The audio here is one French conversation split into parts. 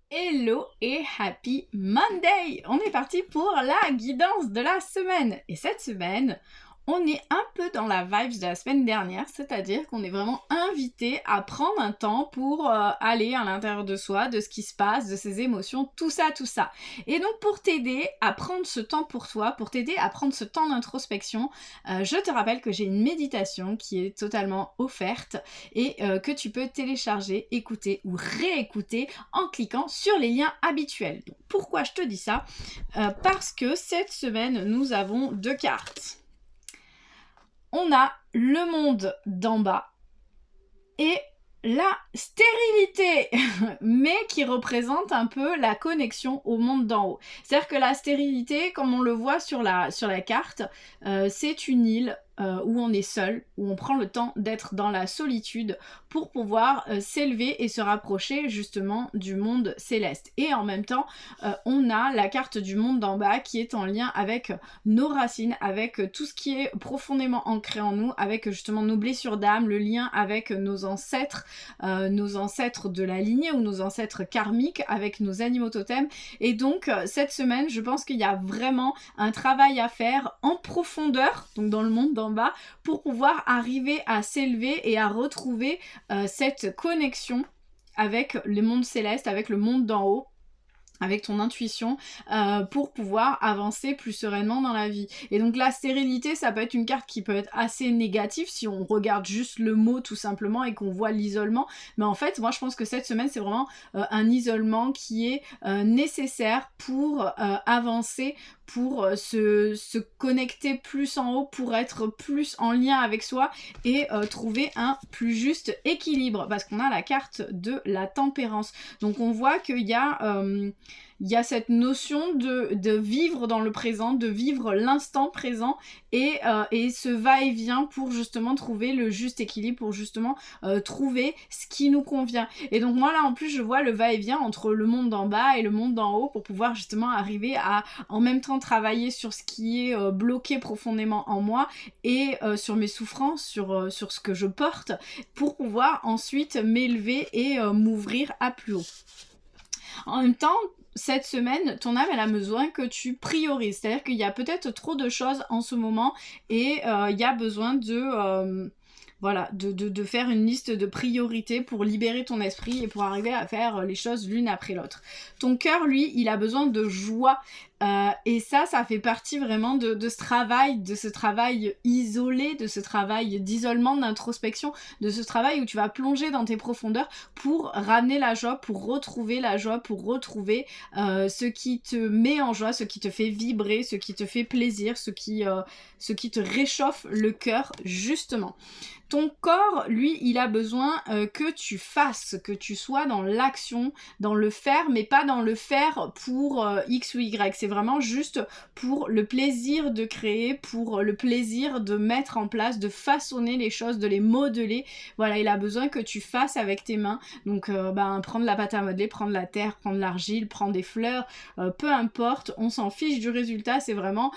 Hello et happy Monday! On est parti pour la guidance de la semaine. Et cette semaine, on est un peu dans la vibes de la semaine dernière, c'est-à-dire qu'on est vraiment invité à prendre un temps pour aller à l'intérieur de soi, de ce qui se passe, de ses émotions, tout ça, tout ça. Et donc pour t'aider à prendre ce temps pour toi, pour t'aider à prendre ce temps d'introspection, je te rappelle que j'ai une méditation qui est totalement offerte et que tu peux télécharger, écouter ou réécouter en cliquant sur les liens habituels. Donc, pourquoi je te dis ça? Parce que cette semaine, nous avons deux cartes. On a le monde d'en bas et la stérilité, mais qui représente un peu la connexion au monde d'en haut. C'est-à-dire que la stérilité, comme on le voit sur la carte, c'est une île où on est seul, où on prend le temps d'être dans la solitude pour pouvoir s'élever et se rapprocher justement du monde céleste. Et en même temps, on a la carte du monde d'en bas qui est en lien avec nos racines, avec tout ce qui est profondément ancré en nous, avec justement nos blessures d'âme, le lien avec nos ancêtres de la lignée ou nos ancêtres karmiques, avec nos animaux totems. Et donc cette semaine, je pense qu'il y a vraiment un travail à faire en profondeur, donc dans le monde d'en bas, pour pouvoir arriver à s'élever et à retrouver cette connexion avec le monde céleste, avec le monde d'en haut, avec ton intuition, pour pouvoir avancer plus sereinement dans la vie. Et donc la stérilité, ça peut être une carte qui peut être assez négative si on regarde juste le mot tout simplement et qu'on voit l'isolement. Mais en fait, moi je pense que cette semaine, c'est vraiment un isolement qui est nécessaire pour avancer, pour se connecter plus en haut, pour être plus en lien avec soi et trouver un plus juste équilibre. Parce qu'on a la carte de la tempérance. Donc on voit qu'il y a cette notion de vivre dans le présent, de vivre l'instant présent et ce va-et-vient pour justement trouver le juste équilibre, pour justement trouver ce qui nous convient. Et donc moi là en plus je vois le va-et-vient entre le monde d'en bas et le monde d'en haut pour pouvoir justement arriver à en même temps travailler sur ce qui est bloqué profondément en moi et sur mes souffrances, sur ce que je porte pour pouvoir ensuite m'élever et m'ouvrir à plus haut. En même temps, cette semaine, ton âme, elle a besoin que tu priorises. C'est-à-dire qu'il y a peut-être trop de choses en ce moment et il y a besoin de faire une liste de priorités pour libérer ton esprit et pour arriver à faire les choses l'une après l'autre. Ton cœur, lui, il a besoin de joie. Et ça fait partie vraiment de ce travail isolé, de ce travail d'isolement, d'introspection, de ce travail où tu vas plonger dans tes profondeurs pour ramener la joie, pour retrouver la joie, pour retrouver ce qui te met en joie, ce qui te fait vibrer, ce qui te fait plaisir, ce qui te réchauffe le cœur, justement. Ton corps, lui, il a besoin que tu fasses, que tu sois dans l'action, dans le faire, mais pas dans le faire pour X ou Y. C'est vraiment juste pour le plaisir de créer, pour le plaisir de mettre en place, de façonner les choses, de les modeler. Voilà, il a besoin que tu fasses avec tes mains. Donc, prendre la pâte à modeler, prendre la terre, prendre l'argile, prendre des fleurs, peu importe, on s'en fiche du résultat. C'est vraiment...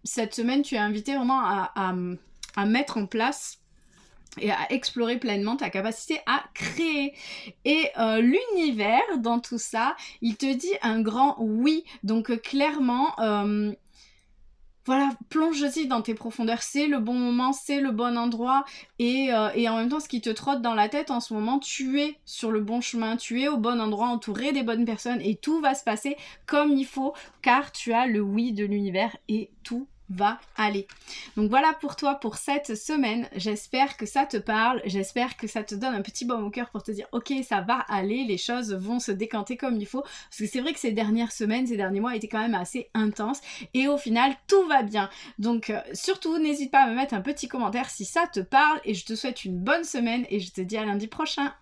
cette semaine, tu es invité vraiment à mettre en place et à explorer pleinement ta capacité à créer. Et l'univers, dans tout ça, il te dit un grand oui. Donc clairement... voilà, plonge-y dans tes profondeurs, c'est le bon moment, c'est le bon endroit, et en même temps, ce qui te trotte dans la tête en ce moment, tu es sur le bon chemin, tu es au bon endroit, entouré des bonnes personnes, et tout va se passer comme il faut, car tu as le oui de l'univers, et tout va aller. Donc voilà pour toi pour cette semaine, j'espère que ça te parle, j'espère que ça te donne un petit baume au cœur pour te dire ok, ça va aller, les choses vont se décanter comme il faut, parce que c'est vrai que ces dernières semaines, ces derniers mois étaient quand même assez intenses et au final tout va bien. Donc surtout n'hésite pas à me mettre un petit commentaire si ça te parle et je te souhaite une bonne semaine et je te dis à lundi prochain.